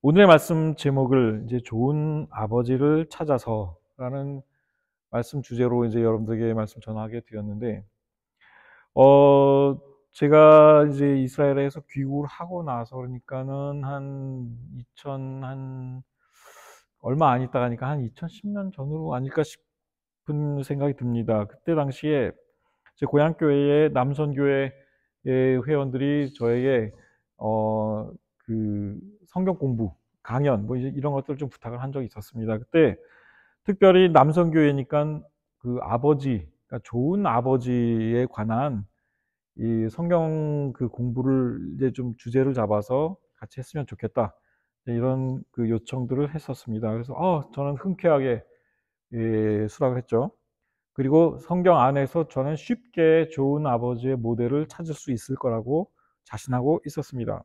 오늘의 말씀 제목을 이제 좋은 아버지를 찾아서라는 말씀 주제로 이제 여러분들에게 말씀 전하게 되었는데, 어, 제가 이제 이스라엘에서 귀국을 하고 나서 그러니까는 얼마 안 있다가니까 한 2010년 전으로 아닐까 싶은 생각이 듭니다. 그때 당시에 제 고향교회의 남선교회 회원들이 저에게 어, 그 성경 공부, 강연 뭐 이제 이런 것들 좀 부탁을 한 적이 있었습니다. 그때 특별히 남성교회니까 그 아버지, 그러니까 좋은 아버지에 관한 이 성경 그 공부를 이제 좀 주제를 잡아서 같이 했으면 좋겠다. 이런 그 요청들을 했었습니다. 그래서 저는 흔쾌하게 수락을 했죠. 그리고 성경 안에서 저는 쉽게 좋은 아버지의 모델을 찾을 수 있을 거라고 자신하고 있었습니다.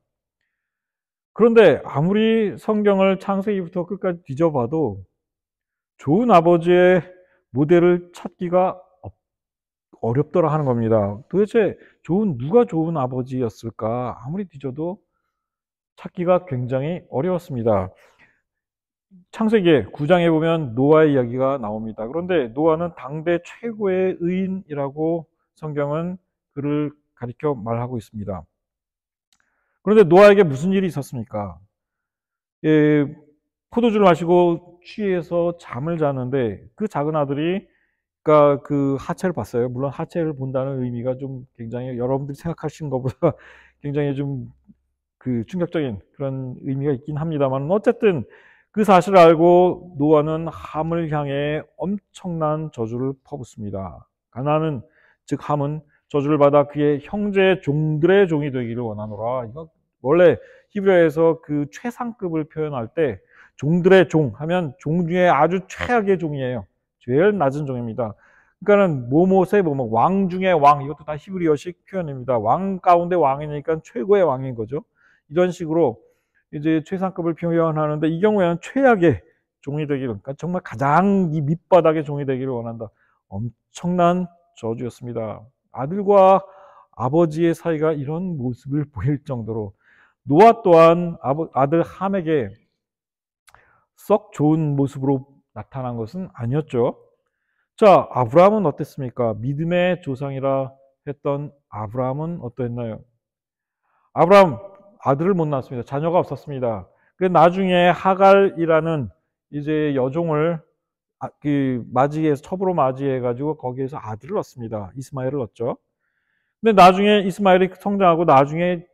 그런데 아무리 성경을 창세기부터 끝까지 뒤져봐도 좋은 아버지의 모델을 찾기가 어렵더라 하는 겁니다. 도대체 누가 좋은 아버지였을까? 아무리 뒤져도 찾기가 굉장히 어려웠습니다. 창세기 9장에 보면 노아의 이야기가 나옵니다. 그런데 노아는 당대 최고의 의인이라고 성경은 그를 가리켜 말하고 있습니다. 그런데 노아에게 무슨 일이 있었습니까? 예, 포도주를 마시고 취해서 잠을 자는데 그 작은 아들이 그러니까 그 하체를 봤어요. 물론 하체를 본다는 의미가 좀 굉장히 여러분들이 생각하시는 것보다 굉장히 좀 그 충격적인 그런 의미가 있긴 합니다만, 어쨌든 그 사실을 알고 노아는 함을 향해 엄청난 저주를 퍼붓습니다. 가나안은, 즉 함은 저주를 받아 그의 형제 종들의 종이 되기를 원하노라. 이거 원래 히브리어에서 그 최상급을 표현할 때 종들의 종 하면 종 중에 아주 최악의 종이에요. 제일 낮은 종입니다. 그러니까는 뭐뭐세 뭐뭐 왕 중에 왕, 이것도 다 히브리어식 표현입니다. 왕 가운데 왕이니까 최고의 왕인 거죠. 이런 식으로 이제 최상급을 표현하는데, 이 경우에는 최악의 종이 되기를, 그러니까 정말 가장 이 밑바닥의 종이 되기를 원한다. 엄청난 저주였습니다. 아들과 아버지의 사이가 이런 모습을 보일 정도로 노아 또한 아들 함에게 썩 좋은 모습으로 나타난 것은 아니었죠. 자, 아브라함은 어땠습니까? 믿음의 조상이라 했던 아브라함은 어떠했나요? 아브라함 아들을 못 낳았습니다. 자녀가 없었습니다. 그래서 나중에 하갈이라는 이제 여종을 맞이해서 첩으로 맞이해가지고 거기에서 아들을 얻습니다. 이스마엘을 얻죠. 근데 나중에 이스마엘이 성장하고 나중에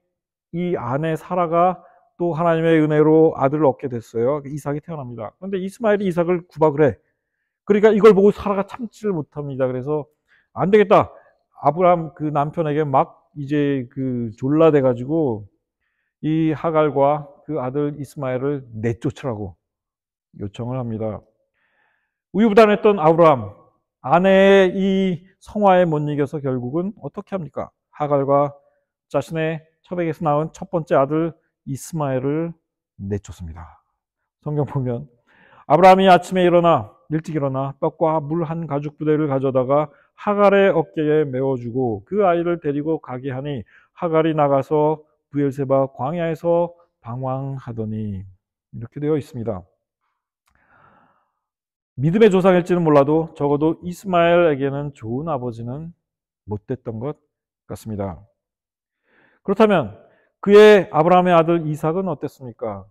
이 아내 사라가 또 하나님의 은혜로 아들을 얻게 됐어요. 이삭이 태어납니다. 그런데 이스마엘이 이삭을 구박을 해. 그러니까 이걸 보고 사라가 참지를 못합니다. 그래서 안 되겠다. 아브라함 그 남편에게 막 이제 그 졸라대 가지고 이 하갈과 그 아들 이스마엘을 내쫓으라고 요청을 합니다. 우유부단했던 아브라함, 아내의 이 성화에 못 이겨서 결국은 어떻게 합니까? 하갈과 자신의 첩에게서 낳은 첫 번째 아들 이스마엘을 내쫓습니다. 성경 보면 아브라함이 아침에 일찍 일어나 떡과 물 한 가죽 부대를 가져다가 하갈의 어깨에 메워주고 그 아이를 데리고 가게 하니 하갈이 나가서 브엘세바 광야에서 방황하더니, 이렇게 되어 있습니다. 믿음의 조상일지는 몰라도 적어도 이스마엘에게는 좋은 아버지는 못 됐던 것 같습니다. 그렇다면 그의 아브라함의 아들 이삭은 어땠습니까?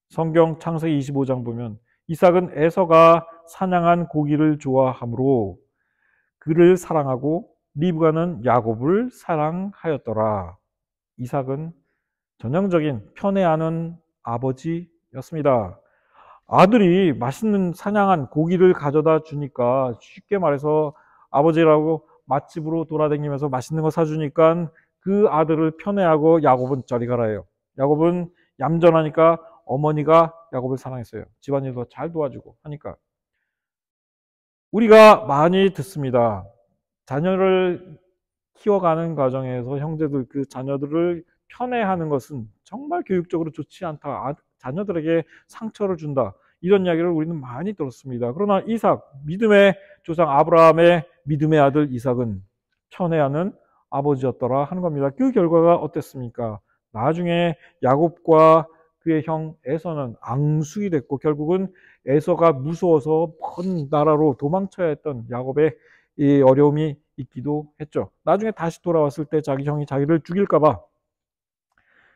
성경 창세기 25장 보면 이삭은 에서가 사냥한 고기를 좋아하므로 그를 사랑하고 리브가는 야곱을 사랑하였더라. 이삭은 전형적인 편애하는 아버지였습니다. 아들이 맛있는 사냥한 고기를 가져다 주니까, 쉽게 말해서 아버지라고 맛집으로 돌아다니면서 맛있는 거 사주니까 그 아들을 편애하고 야곱은 저리 가라 해요. 야곱은 얌전하니까 어머니가 야곱을 사랑했어요. 집안일도 잘 도와주고 하니까. 우리가 많이 듣습니다. 자녀를 키워가는 과정에서 형제들 그 자녀들을 편애하는 것은 정말 교육적으로 좋지 않다. 자녀들에게 상처를 준다. 이런 이야기를 우리는 많이 들었습니다. 그러나 이삭, 믿음의 조상 아브라함의 믿음의 아들 이삭은 편애하는 아버지였더라 하는 겁니다. 그 결과가 어땠습니까? 나중에 야곱과 그의 형 에서는 앙숙이 됐고 결국은 에서가 무서워서 먼 나라로 도망쳐야 했던 야곱의 이 어려움이 있기도 했죠. 나중에 다시 돌아왔을 때 자기 형이 자기를 죽일까 봐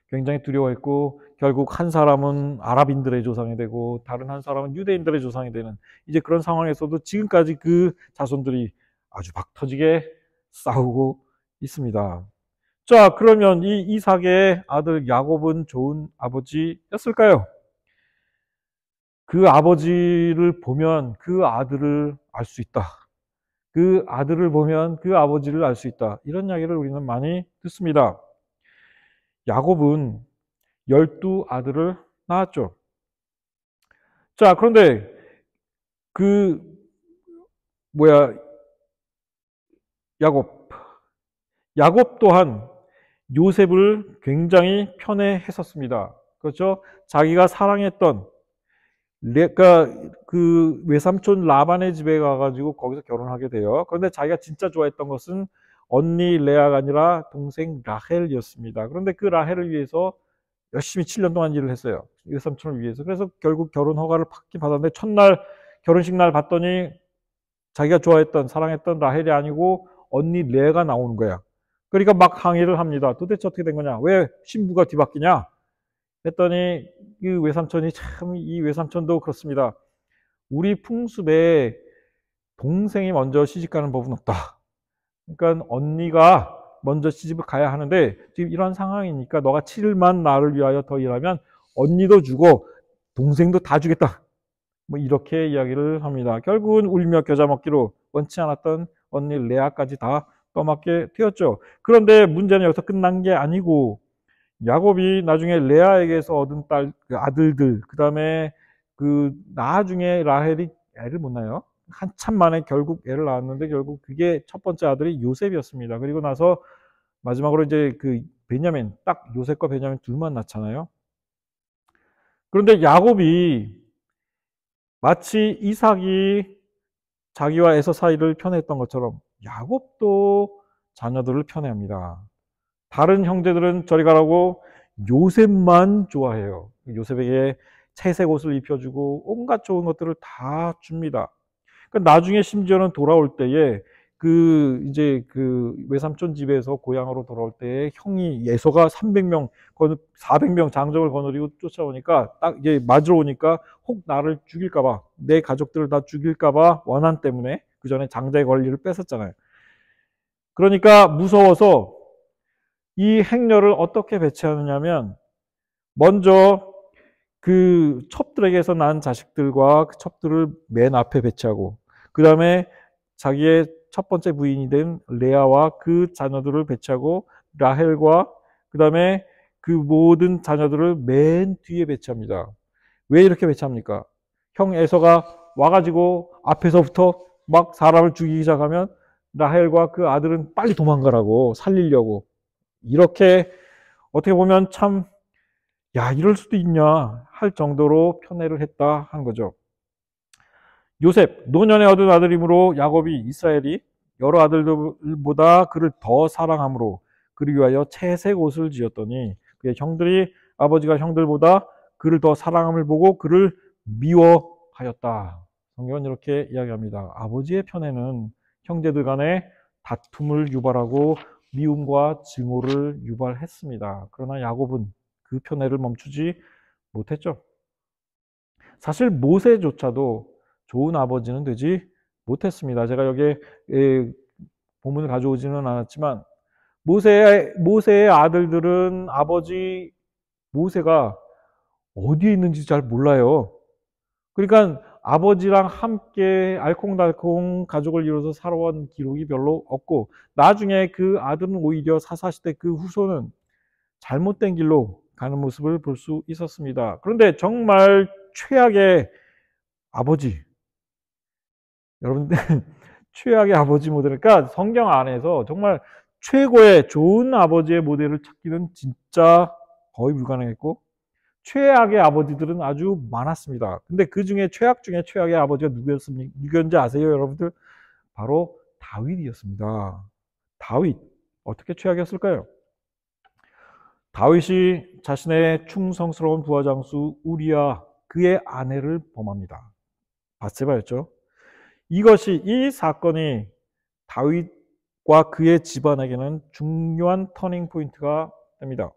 굉장히 두려워했고 결국 한 사람은 아랍인들의 조상이 되고 다른 한 사람은 유대인들의 조상이 되는 이제 그런 상황에서도 지금까지 그 자손들이 아주 박 터지게 싸우고 있습니다. 자, 그러면 이 이삭의 아들 야곱은 좋은 아버지였을까요? 그 아버지를 보면 그 아들을 알 수 있다. 그 아들을 보면 그 아버지를 알 수 있다. 이런 이야기를 우리는 많이 듣습니다. 야곱은 12아들을 낳았죠. 자, 그런데 그 뭐야 야곱 또한 요셉을 굉장히 편애했었습니다. 그렇죠? 자기가 사랑했던 그러니까 그 외삼촌 라반의 집에 가가지고 거기서 결혼하게 돼요. 그런데 자기가 진짜 좋아했던 것은 언니 레아가 아니라 동생 라헬이었습니다. 그런데 그 라헬을 위해서 열심히 7년 동안 일을 했어요. 외삼촌을 위해서. 그래서 결국 결혼 허가를 받긴 받았는데 첫날 결혼식 날 봤더니 자기가 좋아했던 사랑했던 라헬이 아니고 언니 레아가 나오는 거야. 그러니까 막 항의를 합니다. 도대체 어떻게 된 거냐? 왜 신부가 뒤바뀌냐? 했더니 그 외삼촌이 참 이 외삼촌도 그렇습니다. 우리 풍습에 동생이 먼저 시집가는 법은 없다. 그러니까 언니가 먼저 시집을 가야 하는데 지금 이런 상황이니까 너가 7일만 나를 위하여 더 일하면 언니도 주고 동생도 다 주겠다. 뭐 이렇게 이야기를 합니다. 결국은 울며 겨자 먹기로 원치 않았던 언니 레아까지 다 떠맡게 되었죠. 그런데 문제는 여기서 끝난 게 아니고 야곱이 나중에 레아에게서 얻은 그 아들들, 그 다음에 그 나중에 라헬이 애를 못 낳아요. 한참 만에 결국 애를 낳았는데 결국 그게 첫 번째 아들이 요셉이었습니다. 그리고 나서 마지막으로 이제 그 베냐민, 딱 요셉과 베냐민 둘만 낳잖아요. 그런데 야곱이 마치 이삭이 자기와 에서 사이를 편애했던 것처럼 야곱도 자녀들을 편애합니다. 다른 형제들은 저리 가라고 요셉만 좋아해요. 요셉에게 채색 옷을 입혀주고 온갖 좋은 것들을 다 줍니다. 그러니까 나중에 심지어는 돌아올 때에 그 이제 그 외삼촌 집에서 고향으로 돌아올 때에 형이 예서가 300명, 400명 장정을 거느리고 쫓아오니까 딱 이제 맞으러 오니까 혹 나를 죽일까봐 내 가족들을 다 죽일까봐 원한 때문에 그 전에 장자의 권리를 뺏었잖아요. 그러니까 무서워서 이 행렬을 어떻게 배치하느냐면 먼저 그 첩들에게서 난 자식들과 그 첩들을 맨 앞에 배치하고 그 다음에 자기의 첫 번째 부인이 된 레아와 그 자녀들을 배치하고 라헬과 그 다음에 그 모든 자녀들을 맨 뒤에 배치합니다. 왜 이렇게 배치합니까? 형 에서가 와가지고 앞에서부터 막 사람을 죽이기 시작하면 라헬과 그 아들은 빨리 도망가라고 살리려고 이렇게 어떻게 보면 참 야 이럴 수도 있냐 할 정도로 편애를 했다 한 거죠. 요셉 노년에 얻은 아들이므로 야곱이 이스라엘이 여러 아들들보다 그를 더 사랑함으로 그를 위하여 채색 옷을 지었더니 그의 형들이 아버지가 형들보다 그를 더 사랑함을 보고 그를 미워하였다. 성경은 이렇게 이야기합니다. 아버지의 편애는 형제들 간에 다툼을 유발하고 미움과 증오를 유발했습니다. 그러나 야곱은 그 편애를 멈추지 못했죠. 사실 모세조차도 좋은 아버지는 되지 못했습니다. 제가 여기에 본문을 가져오지는 않았지만 모세의 아들들은 아버지 모세가 어디에 있는지 잘 몰라요. 그러니까 아버지랑 함께 알콩달콩 가족을 이루어서 살아온 기록이 별로 없고 나중에 그 아들은 오히려 사사시대 그 후손은 잘못된 길로 가는 모습을 볼 수 있었습니다. 그런데 정말 최악의 아버지, 여러분들 최악의 아버지 모델, 그러니까 성경 안에서 정말 최고의 좋은 아버지의 모델을 찾기는 진짜 거의 불가능했고 최악의 아버지들은 아주 많았습니다. 근데 그 중에 최악 중에 최악의 아버지가 누구였는지 아세요, 여러분들? 바로 다윗이었습니다. 다윗 어떻게 최악이었을까요? 다윗이 자신의 충성스러운 부하장수 우리야 그의 아내를 범합니다. 밧세바였죠. 이 사건이 다윗과 그의 집안에게는 중요한 터닝 포인트가 됩니다.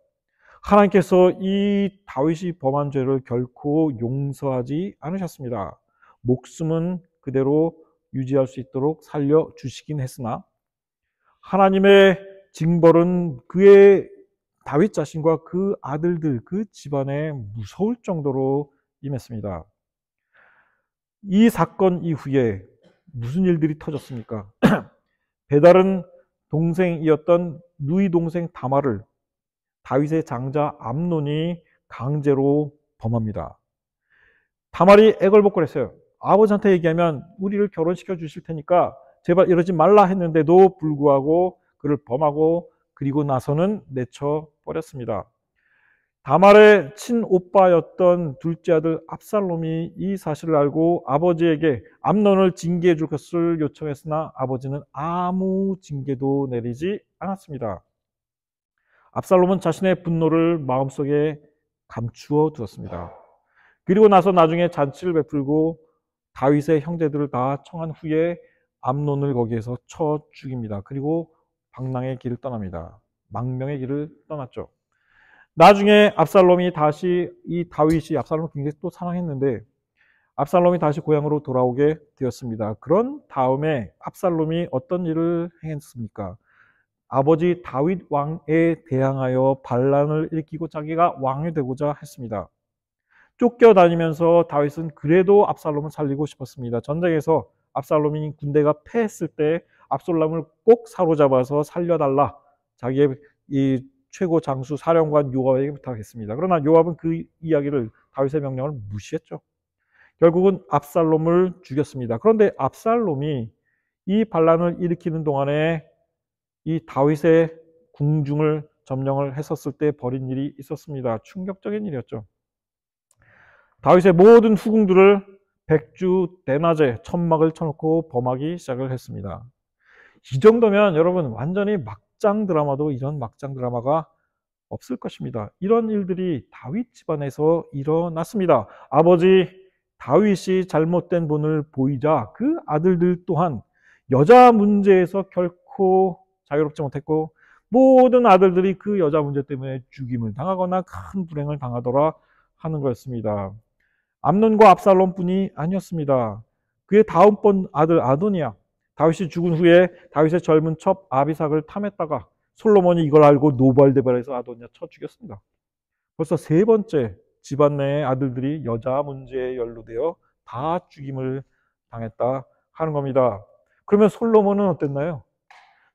하나님께서 이 다윗이 범한 죄를 결코 용서하지 않으셨습니다. 목숨은 그대로 유지할 수 있도록 살려주시긴 했으나 하나님의 징벌은 그의 다윗 자신과 그 아들들, 그 집안에 무서울 정도로 임했습니다. 이 사건 이후에 무슨 일들이 터졌습니까? 베달은 동생이었던 누이 동생 다말을 다윗의 장자 암논이 강제로 범합니다. 다말이 애걸복걸했어요. 아버지한테 얘기하면 우리를 결혼시켜 주실 테니까 제발 이러지 말라 했는데도 불구하고 그를 범하고 그리고 나서는 내쳐 버렸습니다. 다말의 친오빠였던 둘째 아들 압살롬이 이 사실을 알고 아버지에게 암논을 징계해 줄 것을 요청했으나 아버지는 아무 징계도 내리지 않았습니다. 압살롬은 자신의 분노를 마음속에 감추어 두었습니다. 그리고 나서 나중에 잔치를 베풀고 다윗의 형제들을 다 청한 후에 암논을 거기에서 쳐 죽입니다. 그리고 방랑의 길을 떠납니다. 망명의 길을 떠났죠. 나중에 압살롬이 다시 다윗이 압살롬을 굉장히 또 사랑했는데 압살롬이 다시 고향으로 돌아오게 되었습니다. 그런 다음에 압살롬이 어떤 일을 행했습니까? 아버지 다윗 왕에 대항하여 반란을 일으키고 자기가 왕이 되고자 했습니다. 쫓겨다니면서 다윗은 그래도 압살롬을 살리고 싶었습니다. 전쟁에서 압살롬이 군대가 패했을 때 압살롬을 꼭 사로잡아서 살려달라 자기의 이 최고 장수 사령관 요압에게 부탁했습니다. 그러나 요압은 그 이야기를 다윗의 명령을 무시했죠. 결국은 압살롬을 죽였습니다. 그런데 압살롬이 이 반란을 일으키는 동안에 이 다윗의 궁중을 점령을 했었을 때 벌인 일이 있었습니다. 충격적인 일이었죠. 다윗의 모든 후궁들을 백주 대낮에 천막을 쳐놓고 범하기 시작을 했습니다. 이 정도면 여러분 완전히 막장 드라마도 이런 막장 드라마가 없을 것입니다. 이런 일들이 다윗 집안에서 일어났습니다. 아버지 다윗이 잘못된 본을 보이자 그 아들들 또한 여자 문제에서 결코 자유롭지 못했고 모든 아들들이 그 여자 문제 때문에 죽임을 당하거나 큰 불행을 당하더라 하는 거였습니다. 암논과 압살롬뿐이 아니었습니다. 그의 다음번 아들 아도니아, 다윗이 죽은 후에 다윗의 젊은 첩 아비삭을 탐했다가 솔로몬이 이걸 알고 노발대발해서 아도니아 쳐 죽였습니다. 벌써 세 번째 집안 내의 아들들이 여자 문제에 연루되어 다 죽임을 당했다 하는 겁니다. 그러면 솔로몬은 어땠나요?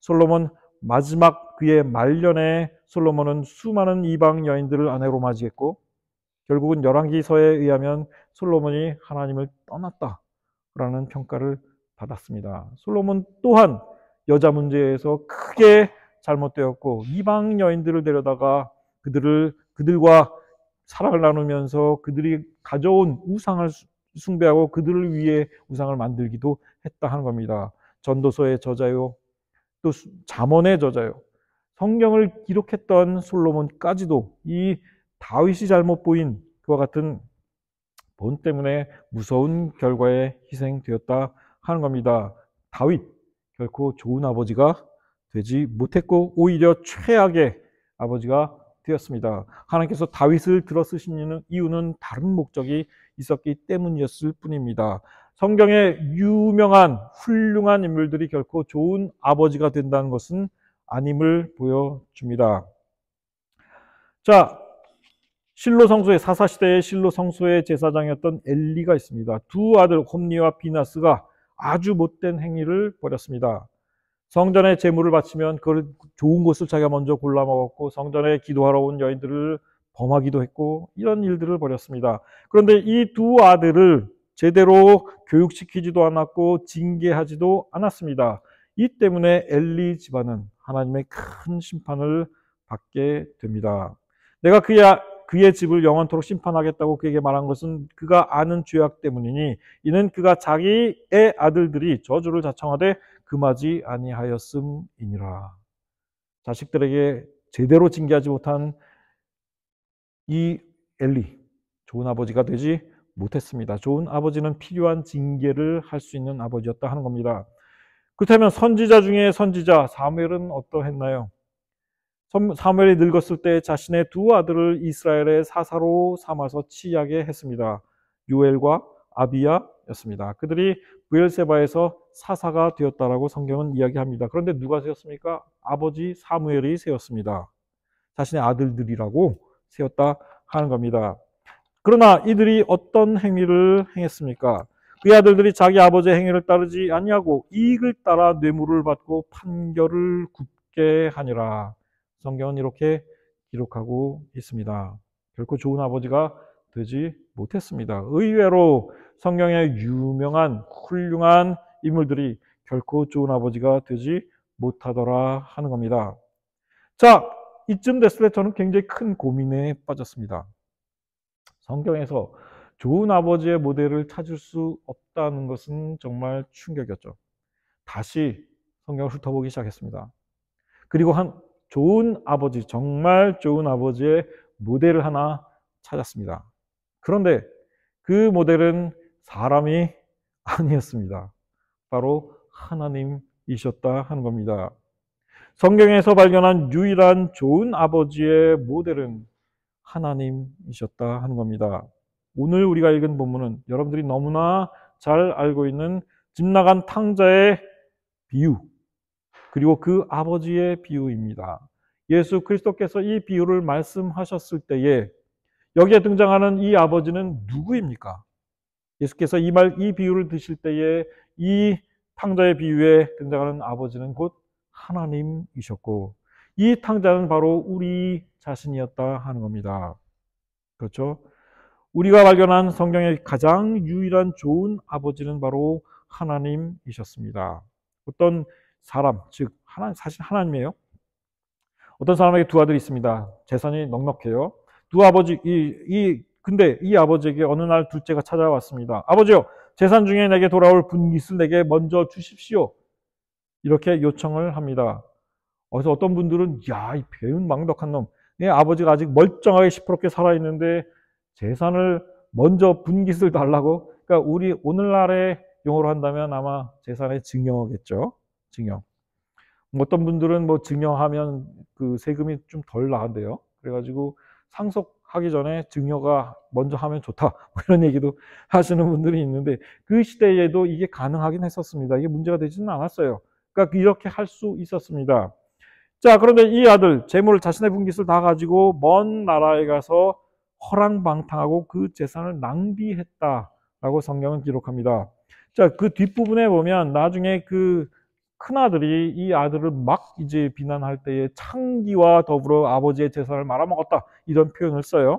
솔로몬 마지막 그의 말년에 솔로몬은 수많은 이방 여인들을 아내로 맞이했고 결국은 열왕기서에 의하면 솔로몬이 하나님을 떠났다라는 평가를 받았습니다. 솔로몬 또한 여자 문제에서 크게 잘못되었고 이방 여인들을 데려다가 그들과 사랑을 나누면서 그들이 가져온 우상을 숭배하고 그들을 위해 우상을 만들기도 했다 하는 겁니다. 전도서의 저자요, 또 잠언의 저자요, 성경을 기록했던 솔로몬까지도 이 다윗이 잘못 보인 그와 같은 본 때문에 무서운 결과에 희생되었다 하는 겁니다. 다윗 결코 좋은 아버지가 되지 못했고 오히려 최악의 아버지가 되었습니다. 하나님께서 다윗을 들어 쓰신 이유는 다른 목적이 있었기 때문이었을 뿐입니다. 성경에 유명한 훌륭한 인물들이 결코 좋은 아버지가 된다는 것은 아님을 보여줍니다. 자, 실로 성소의 사사시대의 실로 성소의 제사장이었던 엘리가 있습니다. 두 아들 홈니와 비나스가 아주 못된 행위를 벌였습니다. 성전에 제물을 바치면 그걸 좋은 곳을 자기가 먼저 골라 먹었고 성전에 기도하러 온 여인들을 범하기도 했고 이런 일들을 벌였습니다. 그런데 이 두 아들을 제대로 교육시키지도 않았고 징계하지도 않았습니다. 이 때문에 엘리 집안은 하나님의 큰 심판을 받게 됩니다. 내가 그의 집을 영원토록 심판하겠다고 그에게 말한 것은 그가 아는 죄악 때문이니 이는 그가 자기의 아들들이 저주를 자청하되 금하지 아니하였음이니라. 자식들에게 제대로 징계하지 못한 이 엘리, 좋은 아버지가 되지 못했습니다. 좋은 아버지는 필요한 징계를 할 수 있는 아버지였다 하는 겁니다. 그렇다면 선지자 중에 선지자 사무엘은 어떠했나요? 사무엘이 늙었을 때 자신의 두 아들을 이스라엘의 사사로 삼아서 치하게 했습니다. 요엘과 아비야였습니다. 그들이 브엘세바에서 사사가 되었다라고 성경은 이야기합니다. 그런데 누가 세웠습니까? 아버지 사무엘이 세웠습니다. 자신의 아들들이라고 세웠다 하는 겁니다. 그러나 이들이 어떤 행위를 행했습니까? 그 아들들이 자기 아버지의 행위를 따르지 아니하고 이익을 따라 뇌물을 받고 판결을 굽게 하니라. 성경은 이렇게 기록하고 있습니다. 결코 좋은 아버지가 되지 못했습니다. 의외로 성경의 유명한 훌륭한 인물들이 결코 좋은 아버지가 되지 못하더라 하는 겁니다. 자, 이쯤 됐을 때 저는 굉장히 큰 고민에 빠졌습니다. 성경에서 좋은 아버지의 모델을 찾을 수 없다는 것은 정말 충격이었죠. 다시 성경을 훑어보기 시작했습니다. 그리고 좋은 아버지, 정말 좋은 아버지의 모델을 하나 찾았습니다. 그런데 그 모델은 사람이 아니었습니다. 바로 하나님이셨다 하는 겁니다. 성경에서 발견한 유일한 좋은 아버지의 모델은 하나님이셨다 하는 겁니다. 오늘 우리가 읽은 본문은 여러분들이 너무나 잘 알고 있는 집 나간 탕자의 비유, 그리고 그 아버지의 비유입니다. 예수 그리스도께서 이 비유를 말씀하셨을 때에 여기에 등장하는 이 아버지는 누구입니까? 예수께서 이 비유를 드실 때에 이 탕자의 비유에 등장하는 아버지는 곧 하나님이셨고 이 탕자는 바로 우리 자신이었다 하는 겁니다. 그렇죠? 우리가 발견한 성경의 가장 유일한 좋은 아버지는 바로 하나님이셨습니다. 어떤 사람, 즉 사실 하나님이에요. 어떤 사람에게 두 아들이 있습니다. 재산이 넉넉해요. 두 아버지 근데 이 아버지에게 어느 날 둘째가 찾아왔습니다. 아버지요, 재산 중에 내게 돌아올 분깃을 내게 먼저 주십시오. 이렇게 요청을 합니다. 그래서 어떤 분들은 이 배은망덕한 놈, 내 아버지가 아직 멀쩡하게 시퍼렇게 살아있는데 재산을 먼저 분깃을 달라고? 그러니까 우리 오늘날의 용어로 한다면 아마 재산의 증여겠죠. 증여. 어떤 분들은 증여하면 그 세금이 좀 덜 나간대요. 그래가지고 상속하기 전에 증여가 먼저 하면 좋다, 이런 얘기도 하시는 분들이 있는데 그 시대에도 이게 가능하긴 했었습니다. 이게 문제가 되지는 않았어요. 그러니까 이렇게 할 수 있었습니다. 자, 그런데 이 아들 재물을 자신의 분깃을 다 가지고 먼 나라에 가서 허랑방탕하고 그 재산을 낭비했다라고 성경은 기록합니다. 자, 그 뒷부분에 보면 나중에 그 큰아들이 이 아들을 막 이제 비난할 때에 창기와 더불어 아버지의 재산을 말아먹었다, 이런 표현을 써요.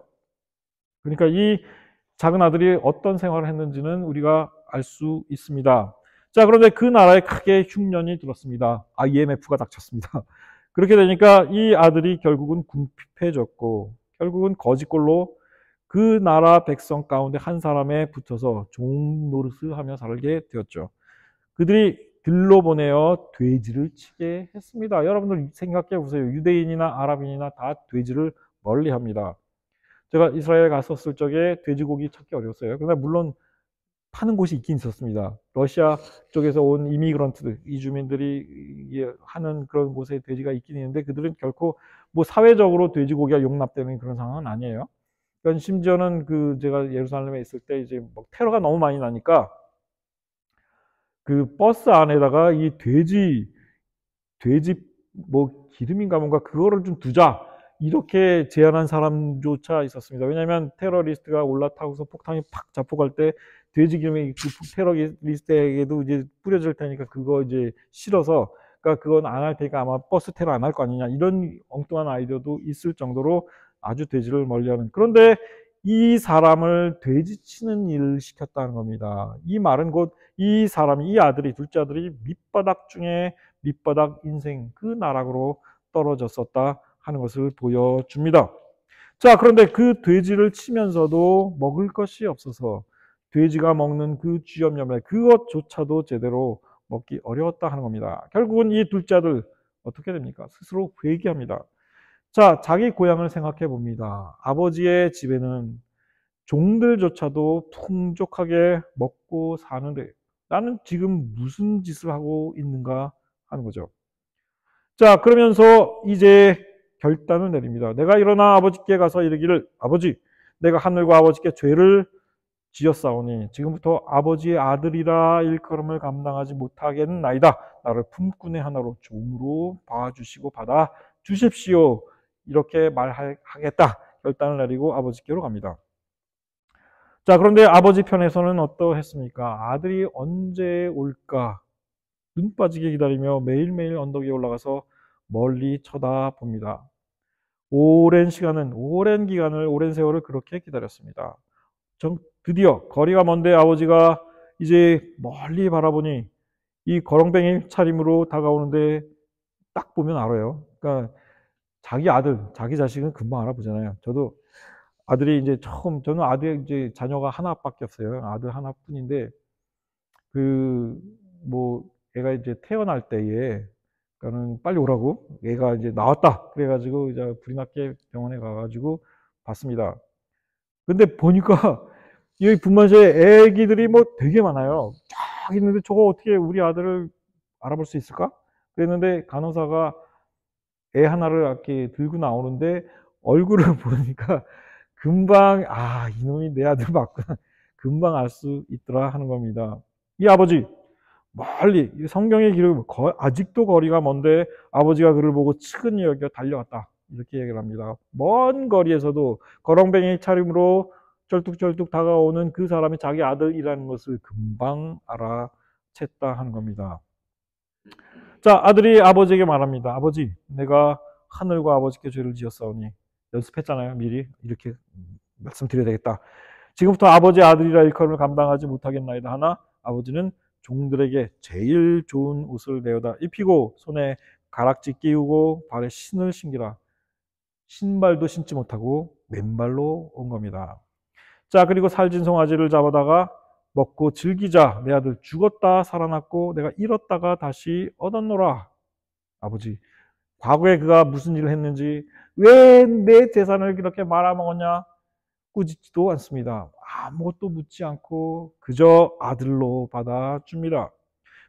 그러니까 이 작은 아들이 어떤 생활을 했는지는 우리가 알 수 있습니다. 자, 그런데 그 나라에 크게 흉년이 들었습니다. IMF가 닥쳤습니다. 그렇게 되니까 이 아들이 결국은 궁핍해졌고 결국은 거지꼴로 그 나라 백성 가운데 한 사람에 붙어서 종 노릇을 하며 살게 되었죠. 그들이 들로 보내어 돼지를 치게 했습니다. 여러분들 생각해 보세요. 유대인이나 아랍인이나 다 돼지를 멀리합니다. 제가 이스라엘 갔었을 적에 돼지고기 찾기 어려웠어요. 그러나 물론 파는 곳이 있긴 있었습니다. 러시아 쪽에서 온 이미그런트들, 이주민들이 하는 그런 곳에 돼지가 있긴 있는데 그들은 결코 사회적으로 돼지고기가 용납되는 그런 상황은 아니에요. 그러니까 심지어는 제가 예루살렘에 있을 때 이제 테러가 너무 많이 나니까 그 버스 안에다가 이 돼지 기름인가 뭔가 그거를 좀 두자, 이렇게 제안한 사람조차 있었습니다. 왜냐하면 테러리스트가 올라타고서 폭탄이 팍 자폭할 때 돼지 기름이 그 테러리스트에게도 이제 뿌려질 테니까 그거 이제 싫어서, 그러니까 그건 안 할 테니까 아마 버스 테러 안 할 거 아니냐, 이런 엉뚱한 아이디어도 있을 정도로 아주 돼지를 멀리하는. 그런데 이 사람을 돼지 치는 일을 시켰다는 겁니다. 이 말은 곧 이 사람이, 이 아들이, 둘째 아들이 밑바닥 중에 밑바닥 인생, 그 나락으로 떨어졌었다 하는 것을 보여줍니다. 자, 그런데 그 돼지를 치면서도 먹을 것이 없어서 돼지가 먹는 그 쥐염염에 그것조차도 제대로 먹기 어려웠다 하는 겁니다. 결국은 이 둘째 아들 어떻게 됩니까? 스스로 회개합니다. 자, 자기 고향을 생각해 봅니다. 아버지의 집에는 종들조차도 풍족하게 먹고 사는데 나는 지금 무슨 짓을 하고 있는가 하는 거죠. 자, 그러면서 이제 결단을 내립니다. 내가 일어나 아버지께 가서 이르기를, 아버지, 내가 하늘과 아버지께 죄를 지었사오니 지금부터 아버지의 아들이라 일컬음을 감당하지 못하겠나이다. 나를 품꾼의 하나로 종으로 봐주시고 받아 주십시오. 이렇게 말하겠다. 결단을 내리고 아버지께로 갑니다. 자, 그런데 아버지 편에서는 어떠했습니까? 아들이 언제 올까? 눈 빠지게 기다리며 매일매일 언덕 위에 올라가서 멀리 쳐다봅니다. 오랜 기간을, 오랜 세월을 그렇게 기다렸습니다. 드디어 거리가 먼데 아버지가 이제 멀리 바라보니 이 거렁뱅이 차림으로 다가오는데 딱 보면 알아요. 그러니까 자기 아들, 자기 자식은 금방 알아보잖아요. 저도 아들이 이제 저는 아들 이제 자녀가 하나밖에 없어요. 아들 하나뿐인데 뭐 애가 이제 태어날 때에 그러니까는 빨리 오라고 얘가 이제 나왔다 그래가지고 이제 불이 났게 병원에 가가지고 봤습니다. 근데 보니까 여기 분만실에 애기들이 뭐 되게 많아요. 쫙 있는데 저거 어떻게 우리 아들을 알아볼 수 있을까? 그랬는데 간호사가 애 하나를 이렇게 들고 나오는데 얼굴을 보니까 금방 이놈이 내 아들 맞구나 금방 알 수 있더라 하는 겁니다. 이 아버지 멀리 성경의 기록 아직도 거리가 먼데 아버지가 그를 보고 측은히 여겨 달려왔다 이렇게 얘기를 합니다. 먼 거리에서도 거렁뱅이 차림으로 쩔뚝쩔뚝 다가오는 그 사람이 자기 아들이라는 것을 금방 알아챘다 하는 겁니다. 자, 아들이 아버지에게 말합니다. 아버지, 내가 하늘과 아버지께 죄를 지었사오니 연습했잖아요. 미리 이렇게 말씀드려야 되겠다. 지금부터 아버지의 아들이라 일컬음을 감당하지 못하겠나이다 하나 아버지는 종들에게 제일 좋은 옷을 내어다 입히고 손에 가락지 끼우고 발에 신을 신기라. 신발도 신지 못하고 맨발로 온 겁니다. 자, 그리고 살진 송아지를 잡아다가 먹고 즐기자. 내 아들 죽었다 살아났고 내가 잃었다가 다시 얻었노라. 아버지, 과거에 그가 무슨 일을 했는지 왜 내 재산을 그렇게 말아먹었냐? 꾸짖지도 않습니다. 아무것도 묻지 않고 그저 아들로 받아줍니다.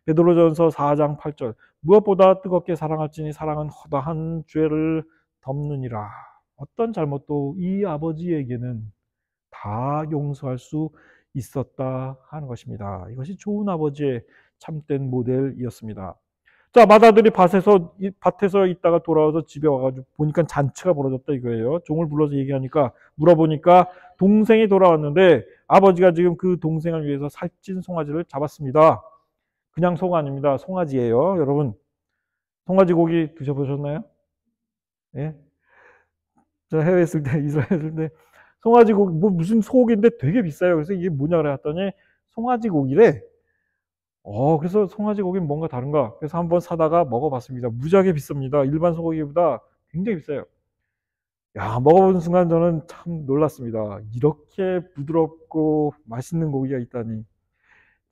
베드로전서 4장 8절 무엇보다 뜨겁게 사랑할지니 사랑은 허다한 죄를 덮느니라. 어떤 잘못도 이 아버지에게는 다 용서할 수 있었다 하는 것입니다. 이것이 좋은 아버지의 참된 모델이었습니다. 자, 맏아들이 밭에서 있다가 돌아와서 집에 와가지고 보니까 잔치가 벌어졌다 이거예요. 종을 불러서 얘기하니까 물어보니까 동생이 돌아왔는데 아버지가 지금 그 동생을 위해서 살찐 송아지를 잡았습니다. 그냥 송 아닙니다. 송아지예요. 여러분, 송아지 고기 드셔보셨나요? 예? 저 해외에 있을 때, 이스라엘에 있을 때 송아지 고기 뭐 무슨 소고기인데 되게 비싸요. 그래서 이게 뭐냐 그랬더니 송아지 고기래. 그래서 송아지 고기는 뭔가 다른가? 그래서 한번 사다가 먹어봤습니다. 무지하게 비쌉니다. 일반 소고기보다 굉장히 비싸요. 야, 먹어보는 순간 저는 참 놀랐습니다. 이렇게 부드럽고 맛있는 고기가 있다니.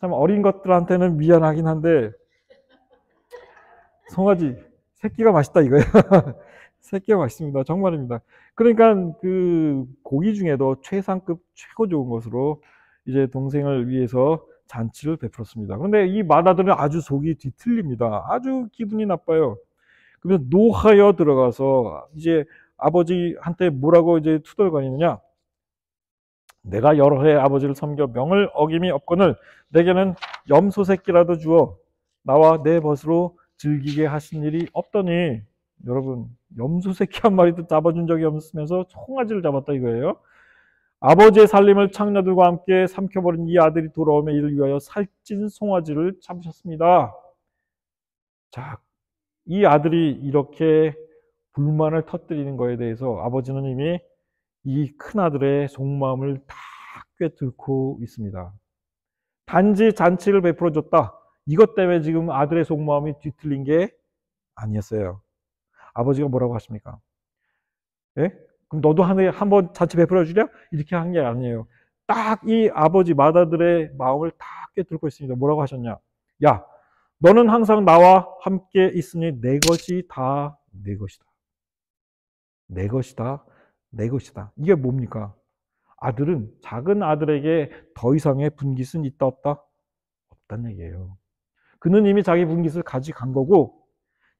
참 어린 것들한테는 미안하긴 한데 송아지 새끼가 맛있다 이거예요. 새끼가 맛있습니다. 정말입니다. 그러니까 그 고기 중에도 최상급 최고 좋은 것으로 이제 동생을 위해서 잔치를 베풀었습니다. 그런데 이 맏아들은 아주 속이 뒤틀립니다. 아주 기분이 나빠요. 그래서 노하여 들어가서 이제 아버지한테 뭐라고 이제 투덜거리느냐? 내가 여러 해 아버지를 섬겨 명을 어김이 없거늘 내게는 염소 새끼라도 주어 나와 내 벗으로 즐기게 하신 일이 없더니 여러분 염소 새끼 한 마리도 잡아준 적이 없으면서 송아지를 잡았다 이거예요. 아버지의 살림을 창녀들과 함께 삼켜버린 이 아들이 돌아오며 이를 위하여 살찐 송아지를 잡으셨습니다. 자, 이 아들이 이렇게 불만을 터뜨리는 것에 대해서 아버지는 이미 이 큰아들의 속마음을 다 꿰뚫고 있습니다. 단지 잔치를 베풀어줬다. 이것 때문에 지금 아들의 속마음이 뒤틀린 게 아니었어요. 아버지가 뭐라고 하십니까? 예? 그럼 너도 한번 잔치 베풀어 주랴? 이렇게 한 게 아니에요. 딱 이 아버지 맏아들의 마음을 다 꿰뚫고 있습니다. 뭐라고 하셨냐? 야, 너는 항상 나와 함께 있으니 내 것이 다 내 것이다. 내 것이다, 내 것이다. 이게 뭡니까? 아들은 작은 아들에게 더 이상의 분깃은 있다 없다? 없다는 얘기예요. 그는 이미 자기 분깃을 가져간 거고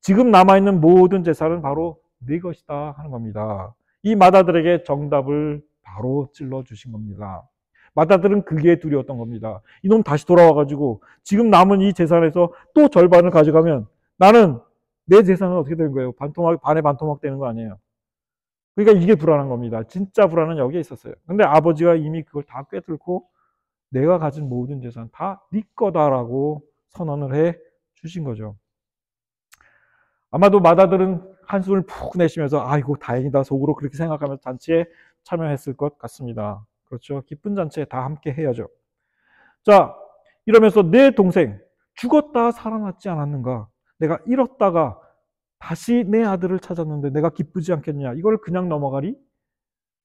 지금 남아있는 모든 재산은 바로 네 것이다 하는 겁니다. 이 맏아들에게 정답을 바로 찔러주신 겁니다. 맏아들은 그게 두려웠던 겁니다. 이놈 다시 돌아와가지고 지금 남은 이 재산에서 또 절반을 가져가면 나는 내 재산은 어떻게 되는 거예요? 반에 반토막 되는 거 아니에요? 그러니까 이게 불안한 겁니다. 진짜 불안은 여기에 있었어요. 근데 아버지가 이미 그걸 다 꿰뚫고 내가 가진 모든 재산 다 네 거다라고 선언을 해 주신 거죠. 아마도 맏아들은 한숨을 푹 내쉬면서 아이고 다행이다 속으로 그렇게 생각하면서 잔치에 참여했을 것 같습니다. 그렇죠. 기쁜 잔치에 다 함께 해야죠. 자, 이러면서 내 동생 죽었다 살아났지 않았는가? 내가 잃었다가 다시 내 아들을 찾았는데 내가 기쁘지 않겠냐? 이걸 그냥 넘어가리?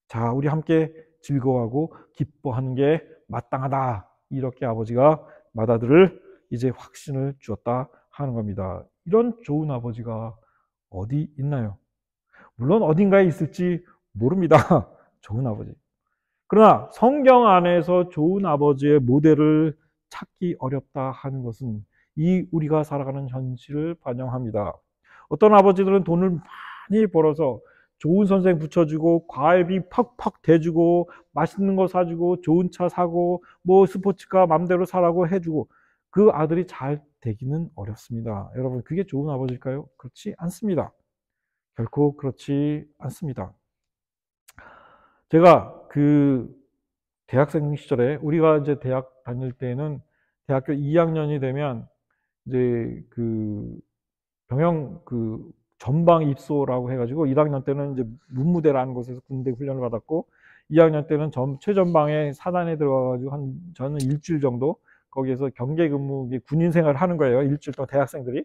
자, 우리 함께 즐거워하고 기뻐하는 게 마땅하다. 이렇게 아버지가 맏아들을 이제 확신을 주었다 하는 겁니다. 이런 좋은 아버지가 어디 있나요? 물론 어딘가에 있을지 모릅니다. 좋은 아버지. 그러나 성경 안에서 좋은 아버지의 모델을 찾기 어렵다 하는 것은 이 우리가 살아가는 현실을 반영합니다. 어떤 아버지들은 돈을 많이 벌어서 좋은 선생 붙여주고 과외비 팍팍 대주고 맛있는 거 사주고 좋은 차 사고 뭐 스포츠카 맘대로 사라고 해주고 그 아들이 잘 되기는 어렵습니다. 여러분 그게 좋은 아버지일까요? 그렇지 않습니다. 결코 그렇지 않습니다. 제가 그 대학생 시절에 우리가 이제 대학 다닐 때는 대학교 2학년이 되면 이제 그 병영 그 전방 입소라고 해가지고 1학년 때는 이제 문무대라는 곳에서 군대 훈련을 받았고 2학년 때는 최전방에 사단에 들어가가지고 저는 일주일 정도 거기에서 경계 근무 군인 생활을 하는 거예요. 일주일 동안 대학생들이.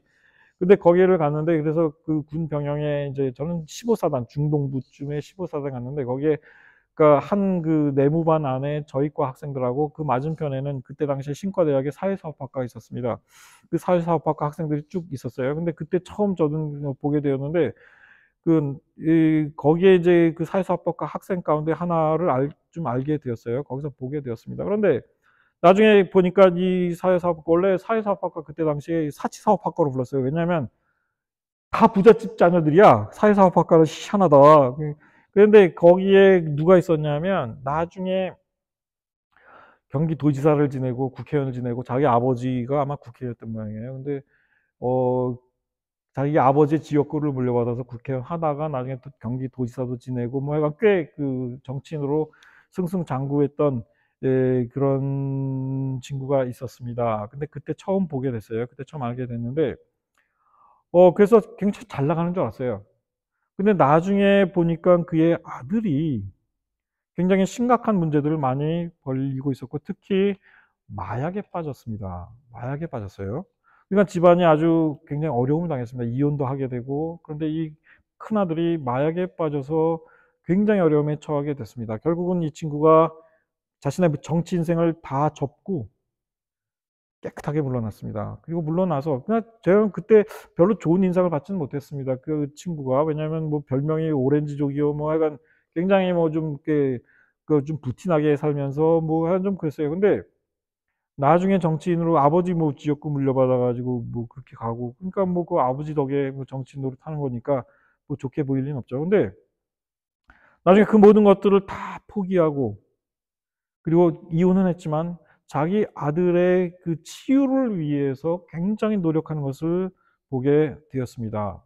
근데 거기를 갔는데 그래서 그 군 병영에 이제 저는 15사단 중동부쯤에 15사단 갔는데 거기에 그러니까 한 그 내무반 안에 저희과 학생들하고 그 맞은편에는 그때 당시에 신과대학의 사회사업학과가 있었습니다. 그 사회사업학과 학생들이 쭉 있었어요. 근데 그때 처음 저는 보게 되었는데 거기에 이제 그 사회사업학과 학생 가운데 하나를 좀 알게 되었어요. 거기서 보게 되었습니다. 그런데 나중에 보니까 이 원래 사회사업학과 그때 당시에 사치사업학과로 불렀어요. 왜냐하면 다 부잣집 자녀들이야. 사회사업학과는 희한하다. 그런데 거기에 누가 있었냐면 나중에 경기도지사를 지내고 국회의원을 지내고 자기 아버지가 아마 국회의원이었던 모양이에요. 근데 어 자기 아버지의 지역구를 물려받아서 국회의원 하다가 나중에 또 경기도지사도 지내고 뭐 약간 꽤 그 정치인으로 승승장구했던 그런 친구가 있었습니다. 근데 그때 처음 보게 됐어요. 그때 처음 알게 됐는데 그래서 굉장히 잘 나가는 줄 알았어요. 근데 나중에 보니까 그의 아들이 굉장히 심각한 문제들을 많이 벌이고 있었고 특히 마약에 빠졌습니다. 마약에 빠졌어요. 그러니까 집안이 아주 굉장히 어려움을 당했습니다. 이혼도 하게 되고 그런데 이 큰아들이 마약에 빠져서 굉장히 어려움에 처하게 됐습니다. 결국은 이 친구가 자신의 정치 인생을 다 접고 깨끗하게 물러났습니다. 그리고 물러나서 그냥 제가 그때 별로 좋은 인상을 받지는 못했습니다. 그 친구가 왜냐하면 뭐 별명이 오렌지족이요 뭐 하여간 굉장히 뭐 좀 이렇게 좀 부티나게 살면서 뭐 하여간 좀 그랬어요. 근데 나중에 정치인으로 아버지 뭐 지역구 물려받아 가지고 뭐 그렇게 가고 그러니까 뭐 그 아버지 덕에 뭐 정치인 노릇하는 거니까 뭐 좋게 보일 리는 없죠. 근데 나중에 그 모든 것들을 다 포기하고 그리고 이혼은 했지만 자기 아들의 그 치유를 위해서 굉장히 노력하는 것을 보게 되었습니다.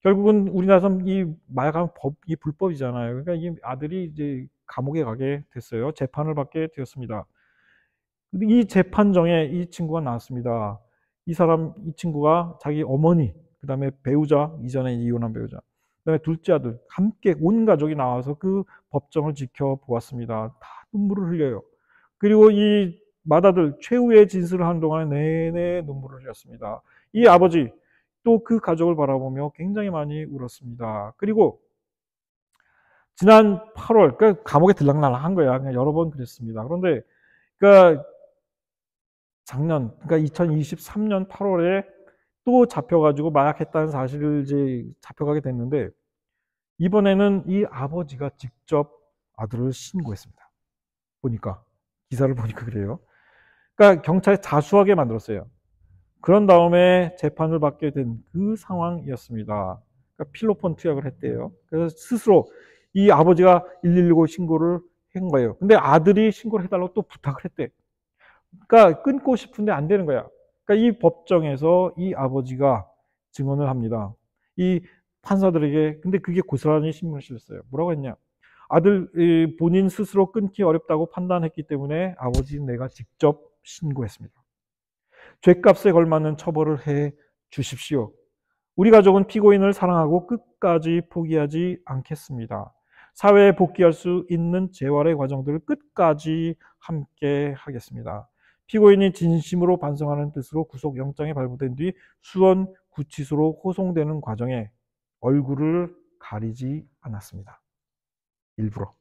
결국은 우리나라에서 이 마약은 이 불법이잖아요. 그러니까 이 아들이 이제 감옥에 가게 됐어요. 재판을 받게 되었습니다. 근데 이 재판정에 이 친구가 나왔습니다. 이 친구가 자기 어머니, 그 다음에 배우자, 이전에 이혼한 배우자, 그 다음에 둘째 아들, 함께 온 가족이 나와서 그 법정을 지켜보았습니다. 다 눈물을 흘려요. 그리고 이 맏아들, 최후의 진술을 하는 동안에 내내 눈물을 흘렸습니다. 이 아버지, 또 그 가족을 바라보며 굉장히 많이 울었습니다. 그리고 지난 8월, 그러니까 감옥에 들락날락한 거야. 그냥 여러 번 그랬습니다. 그런데, 그러니까 그러니까 2023년 8월에 또 잡혀가지고 마약했다는 사실을 이제 잡혀가게 됐는데 이번에는 이 아버지가 직접 아들을 신고했습니다. 보니까 기사를 보니까 그래요. 그러니까 경찰에 자수하게 만들었어요. 그런 다음에 재판을 받게 된 그 상황이었습니다. 그러니까 필로폰 투약을 했대요. 그래서 스스로 이 아버지가 119 신고를 한 거예요. 근데 아들이 신고를 해달라고 또 부탁을 했대. 그러니까 끊고 싶은데 안 되는 거야. 그러니까 이 법정에서 이 아버지가 증언을 합니다. 이 판사들에게. 근데 그게 고스란히 신문에 실렸어요. 뭐라고 했냐? 아들 본인 스스로 끊기 어렵다고 판단했기 때문에 아버지 내가 직접 신고했습니다. 죗값에 걸맞는 처벌을 해 주십시오. 우리 가족은 피고인을 사랑하고 끝까지 포기하지 않겠습니다. 사회에 복귀할 수 있는 재활의 과정들을 끝까지 함께 하겠습니다. 피고인이 진심으로 반성하는 뜻으로 구속영장이 발부된 뒤 수원 구치소로 호송되는 과정에 얼굴을 가리지 않았습니다. 일부러.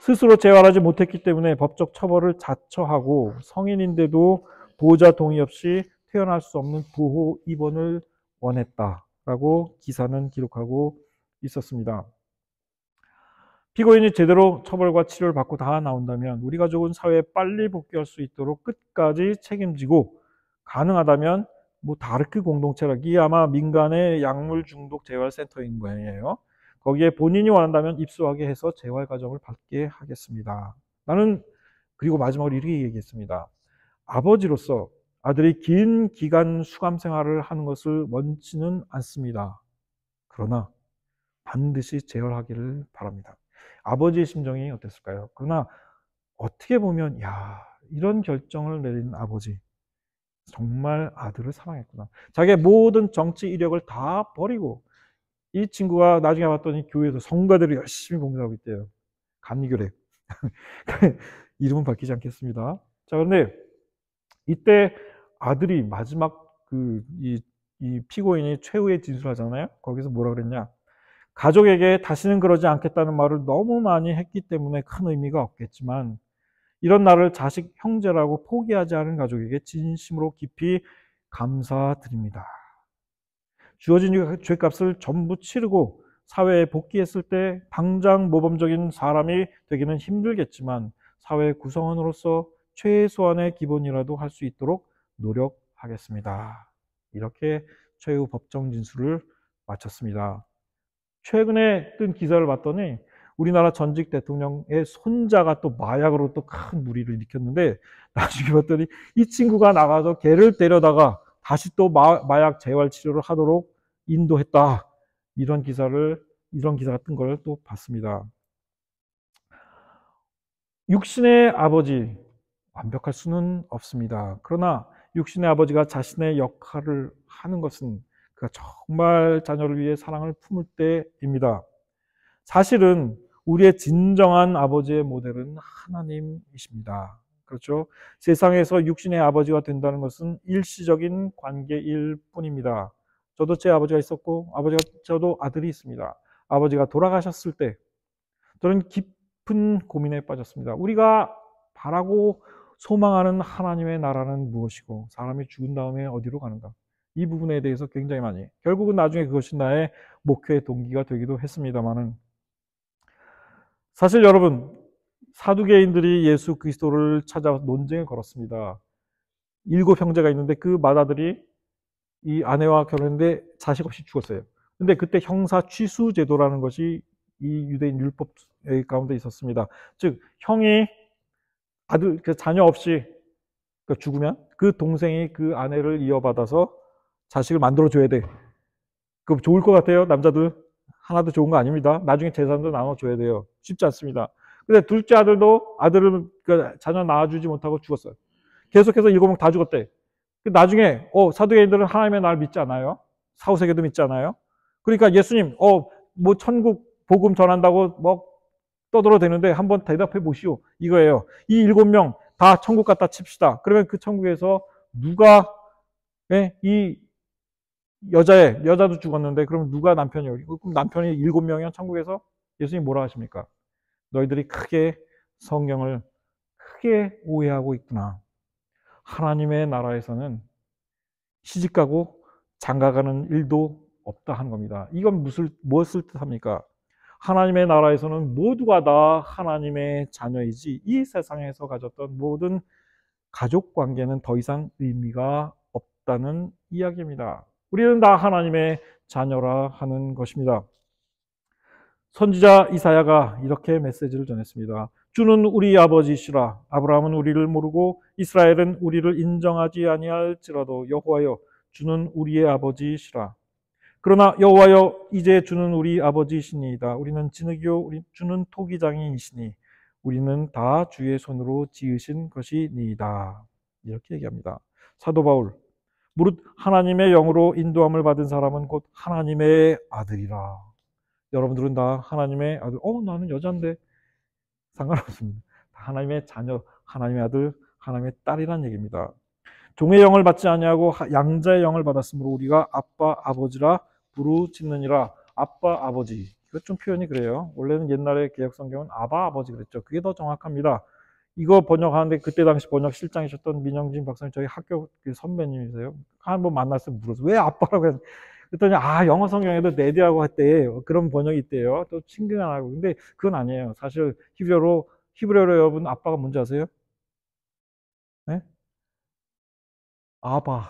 스스로 재활하지 못했기 때문에 법적 처벌을 자처하고 성인인데도 보호자 동의 없이 퇴원할 수 없는 보호 입원을 원했다라고 기사는 기록하고 있었습니다. 피고인이 제대로 처벌과 치료를 받고 다 나온다면 우리 가족은 사회에 빨리 복귀할 수 있도록 끝까지 책임지고 가능하다면 뭐 다르크 공동체라 이게 아마 민간의 약물 중독 재활센터인 모양이에요. 거기에 본인이 원한다면 입소하게 해서 재활 과정을 받게 하겠습니다. 나는 그리고 마지막으로 이렇게 얘기했습니다. 아버지로서 아들이 긴 기간 수감 생활을 하는 것을 원치는 않습니다. 그러나 반드시 재활하기를 바랍니다. 아버지의 심정이 어땠을까요? 그러나 어떻게 보면 야, 이런 결정을 내린 아버지 정말 아들을 사랑했구나. 자기의 모든 정치 이력을 다 버리고 이 친구가 나중에 봤더니 교회에서 성가대로 열심히 봉사하고 있대요. 감리교례. 이름은 밝히지 않겠습니다. 자, 그런데 이때 아들이 마지막 이 피고인이 최후의 진술하잖아요. 거기서 뭐라 그랬냐? 가족에게 다시는 그러지 않겠다는 말을 너무 많이 했기 때문에 큰 의미가 없겠지만 이런 나를 자식 형제라고 포기하지 않은 가족에게 진심으로 깊이 감사드립니다. 주어진 죄값을 전부 치르고 사회에 복귀했을 때 당장 모범적인 사람이 되기는 힘들겠지만 사회 구성원으로서 최소한의 기본이라도 할 수 있도록 노력하겠습니다. 이렇게 최후 법정 진술을 마쳤습니다. 최근에 뜬 기사를 봤더니 우리나라 전직 대통령의 손자가 또 마약으로 또 큰 무리를 일으켰는데 나중에 봤더니 이 친구가 나가서 걔를 데려다가 다시 또 마약 재활 치료를 하도록 인도했다. 이런 기사가 뜬 걸 또 봤습니다. 육신의 아버지 완벽할 수는 없습니다. 그러나 육신의 아버지가 자신의 역할을 하는 것은 그가 정말 자녀를 위해 사랑을 품을 때입니다. 사실은 우리의 진정한 아버지의 모델은 하나님이십니다. 그렇죠? 세상에서 육신의 아버지가 된다는 것은 일시적인 관계일 뿐입니다. 저도 제 아버지가 있었고 저도 아들이 있습니다. 아버지가 돌아가셨을 때 저는 깊은 고민에 빠졌습니다. 우리가 바라고 소망하는 하나님의 나라는 무엇이고 사람이 죽은 다음에 어디로 가는가? 이 부분에 대해서 굉장히 많이 결국은 나중에 그것이 나의 목표의 동기가 되기도 했습니다만은 사실 여러분 사두개인들이 예수 그리스도를 찾아 논쟁을 걸었습니다. 7 형제가 있는데 그 맏아들이 이 아내와 결혼했는데 자식 없이 죽었어요. 근데 그때 형사 취수 제도라는 것이 이 유대인 율법 가운데 있었습니다. 즉 형이 아들 자녀 없이 죽으면 그 동생이 그 아내를 이어받아서 자식을 만들어 줘야 돼. 그럼 좋을 것 같아요, 남자들? 하나도 좋은 거 아닙니다. 나중에 재산도 나눠줘야 돼요. 쉽지 않습니다. 근데 둘째 아들도 아들을 자녀 낳아주지 못하고 죽었어요. 계속해서 7명 다 죽었대. 나중에 사두개인들은 하나님의 나를 믿지 않아요? 사후세계도 믿지 않아요? 그러니까 예수님 뭐 천국 복음 전한다고 뭐 떠들어대는데 한번 대답해 보시오. 이거예요. 이 7명 다 천국 갖다 칩시다. 그러면 그 천국에서 누가 이 여자도 죽었는데 그럼 누가 남편이요? 그럼 남편이 7명이야 천국에서? 예수님 뭐라 하십니까? 너희들이 성경을 크게 오해하고 있구나. 하나님의 나라에서는 시집가고 장가가는 일도 없다 하는 겁니다. 이건 무엇을 뜻합니까? 하나님의 나라에서는 모두가 다 하나님의 자녀이지 이 세상에서 가졌던 모든 가족 관계는 더 이상 의미가 없다는 이야기입니다. 우리는 다 하나님의 자녀라 하는 것입니다. 선지자 이사야가 이렇게 메시지를 전했습니다. 주는 우리 아버지시라. 아브라함은 우리를 모르고 이스라엘은 우리를 인정하지 아니할지라도 여호와여 주는 우리의 아버지시라. 그러나 여호와여 이제 주는 우리 아버지이시니이다. 우리는 진흙이요 주는 토기장이시니 우리는 다 주의 손으로 지으신 것이니이다. 이렇게 얘기합니다. 사도 바울 무릇 하나님의 영으로 인도함을 받은 사람은 곧 하나님의 아들이라. 여러분들은 다 하나님의 아들. 나는 여잔데 상관없습니다. 하나님의 자녀, 하나님의 아들, 하나님의 딸이란 얘기입니다. 종의 영을 받지 아니하고 양자의 영을 받았으므로 우리가 아빠 아버지라 부르짖느니라. 아빠 아버지. 이것 좀 표현이 그래요. 원래는 옛날에 개역 성경은 아바 아버지 그랬죠. 그게 더 정확합니다. 이거 번역하는데 그때 당시 번역 실장이셨던 민영진 박사님 저희 학교 선배님이세요. 한번 만났을 때 물어서 왜 아빠라고 해서 그랬더니 영어 성경에도 내디라고 했대. 그런 번역이 있대요. 또 친근하고. 근데 그건 아니에요. 사실 히브리어로 여러분 아빠가 뭔지 아세요? 네? 아바.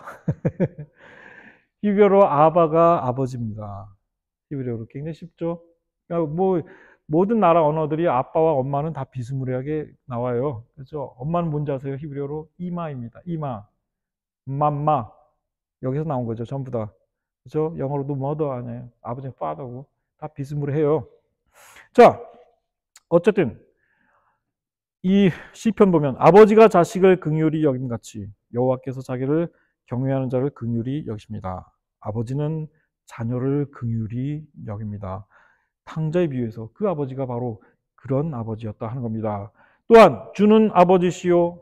히브리어로 아바가 아버지입니다. 히브리어로 굉장히 쉽죠? 그러니까 뭐 모든 나라 언어들이 아빠와 엄마는 다 비스무리하게 나와요. 그렇죠? 엄마는 뭔지 아세요? 히브리어로 이마입니다. 이마, 맘마. 여기서 나온 거죠. 전부 다. 그렇죠? 영어로도 mother 아니에요. 아버지는 father고 다 비스무리해요. 자, 어쨌든 이 시편 보면 아버지가 자식을 긍휼히 여김같이 여호와께서 자기를 경외하는 자를 긍휼히 여기십니다. 아버지는 자녀를 긍휼히 여깁니다. 탕자에 비유해서 그 아버지가 바로 그런 아버지였다 하는 겁니다. 또한 주는 아버지시요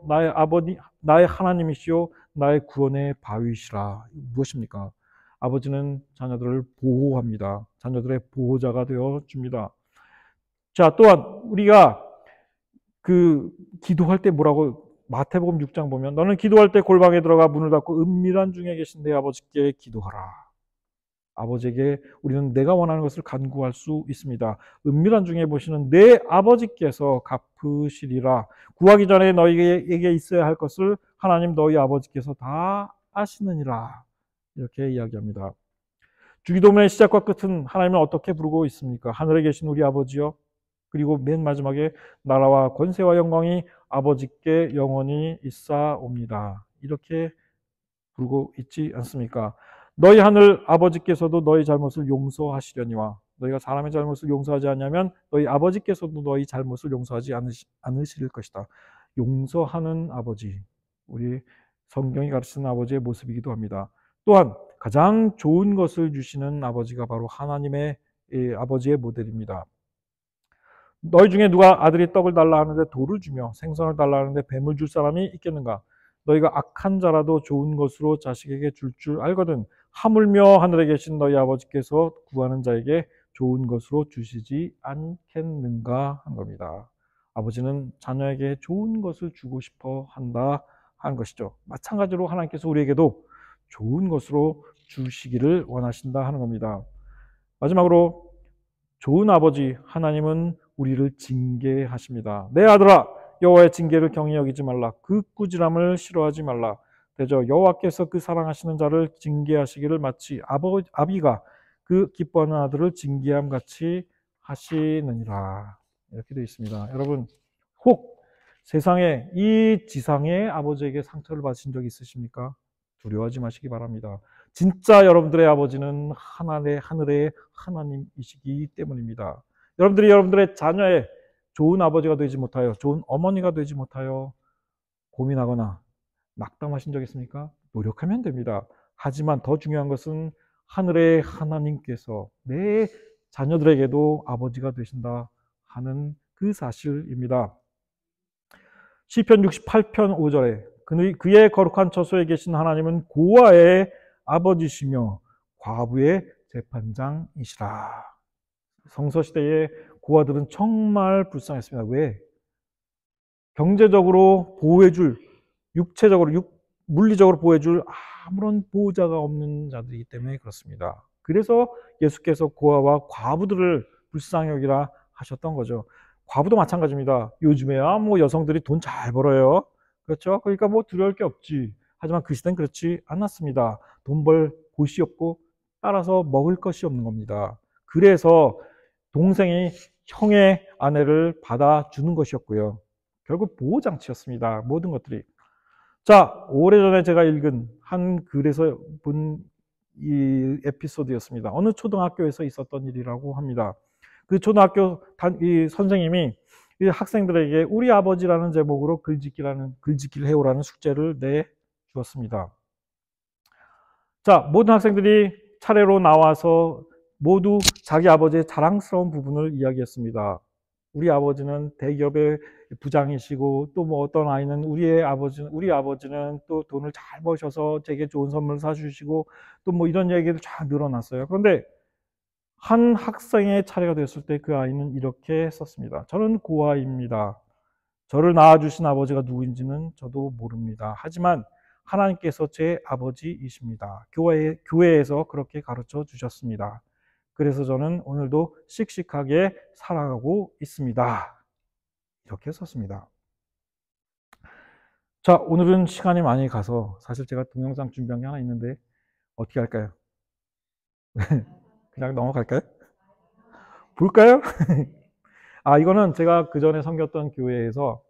나의 하나님이시요 나의 구원의 바위시라. 무엇입니까? 아버지는 자녀들을 보호합니다. 자녀들의 보호자가 되어 줍니다. 자, 또한 우리가 기도할 때 뭐라고 마태복음 6장 보면 너는 기도할 때 골방에 들어가 문을 닫고 은밀한 중에 계신 내 아버지께 기도하라. 아버지에게 우리는 내가 원하는 것을 간구할 수 있습니다. 은밀한 중에 보시는 내 아버지께서 갚으시리라. 구하기 전에 너희에게 있어야 할 것을 하나님 너희 아버지께서 다 아시느니라. 이렇게 이야기합니다. 주기도문의 시작과 끝은 하나님을 어떻게 부르고 있습니까? 하늘에 계신 우리 아버지요. 그리고 맨 마지막에 나라와 권세와 영광이 아버지께 영원히 있사옵니다. 이렇게 부르고 있지 않습니까? 너희 하늘 아버지께서도 너희 잘못을 용서하시려니와 너희가 사람의 잘못을 용서하지 않냐면 너희 아버지께서도 너희 잘못을 용서하지 않으실 것이다. 용서하는 아버지, 우리 성경이 가르치는 아버지의 모습이기도 합니다. 또한 가장 좋은 것을 주시는 아버지가 바로 하나님의 아버지의 모델입니다. 너희 중에 누가 아들이 떡을 달라 하는데 돌을 주며 생선을 달라 하는데 뱀을 줄 사람이 있겠는가? 너희가 악한 자라도 좋은 것으로 자식에게 줄 알거든 하물며 하늘에 계신 너희 아버지께서 구하는 자에게 좋은 것으로 주시지 않겠는가 한 겁니다. 아버지는 자녀에게 좋은 것을 주고 싶어 한다 한 것이죠. 마찬가지로 하나님께서 우리에게도 좋은 것으로 주시기를 원하신다 하는 겁니다. 마지막으로 좋은 아버지 하나님은 우리를 징계하십니다. 내 아들아 여호와의 징계를 경히 여기지 말라. 그 꾸지람을 싫어하지 말라. 되죠. 여호와께서 그 사랑하시는 자를 징계하시기를 마치 아비가 그 기뻐하는 아들을 징계함 같이 하시느니라. 이렇게 되어 있습니다. 여러분 혹 세상에 이 지상의 아버지에게 상처를 받으신 적 있으십니까? 두려워하지 마시기 바랍니다. 진짜 여러분들의 아버지는 하늘의 하나님이시기 때문입니다. 여러분들이 여러분들의 자녀의 좋은 아버지가 되지 못하여 좋은 어머니가 되지 못하여 고민하거나 낙담하신 적 있습니까? 노력하면 됩니다. 하지만 더 중요한 것은 하늘의 하나님께서 내 자녀들에게도 아버지가 되신다 하는 그 사실입니다. 시편 68편 5절에 그의 거룩한 처소에 계신 하나님은 고아의 아버지시며 과부의 재판장이시라. 성서시대의 고아들은 정말 불쌍했습니다. 왜? 경제적으로 보호해줄, 육체적으로, 물리적으로 보호해줄 아무런 보호자가 없는 자들이기 때문에 그렇습니다. 그래서 예수께서 고아와 과부들을 불쌍히 여기라 하셨던 거죠. 과부도 마찬가지입니다. 요즘에야 뭐 여성들이 돈 잘 벌어요. 그렇죠? 그러니까 뭐 두려울 게 없지. 하지만 그 시대는 그렇지 않았습니다. 돈 벌 곳이 없고 따라서 먹을 것이 없는 겁니다. 그래서 동생이 형의 아내를 받아주는 것이었고요. 결국 보호장치였습니다. 모든 것들이. 자, 오래전에 제가 읽은 한 글에서 본 이 에피소드였습니다. 어느 초등학교에서 있었던 일이라고 합니다. 그 초등학교 이 선생님이 이 학생들에게 우리 아버지라는 제목으로 글짓기를 해오라는 숙제를 내 주었습니다. 자, 모든 학생들이 차례로 나와서 모두 자기 아버지의 자랑스러운 부분을 이야기했습니다. 우리 아버지는 대기업의 부장이시고 또 뭐 어떤 아이는 우리 아버지는 또 돈을 잘 버셔서 제게 좋은 선물 사주시고 또 뭐 이런 얘기도 쫙 늘어났어요. 그런데 한 학생의 차례가 됐을 때 그 아이는 이렇게 썼습니다. 저는 고아입니다. 저를 낳아주신 아버지가 누구인지는 저도 모릅니다. 하지만 하나님께서 제 아버지이십니다. 교회에서 그렇게 가르쳐 주셨습니다. 그래서 저는 오늘도 씩씩하게 살아가고 있습니다. 이렇게 썼습니다. 자, 오늘은 시간이 많이 가서 사실 제가 동영상 준비한 게 하나 있는데 어떻게 할까요? 그냥 넘어갈까요? 볼까요? 아, 이거는 제가 그 전에 섬겼던 교회에서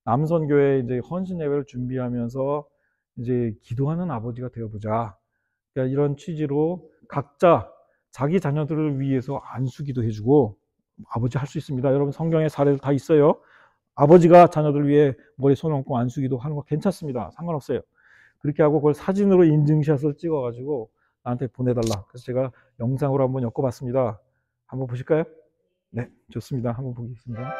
남선교회 이제 헌신 예배를 준비하면서 이제 기도하는 아버지가 되어보자. 그러니까 이런 취지로 각자 자기 자녀들을 위해서 안수기도 해주고 아버지 할 수 있습니다. 여러분 성경에 사례도 다 있어요. 아버지가 자녀들 위해 머리 손 얹고 안수기도 하는 거 괜찮습니다. 상관없어요. 그렇게 하고 그걸 사진으로 인증샷을 찍어가지고 나한테 보내달라. 그래서 제가 영상으로 한번 엮어봤습니다. 한번 보실까요? 네, 좋습니다. 한번 보겠습니다.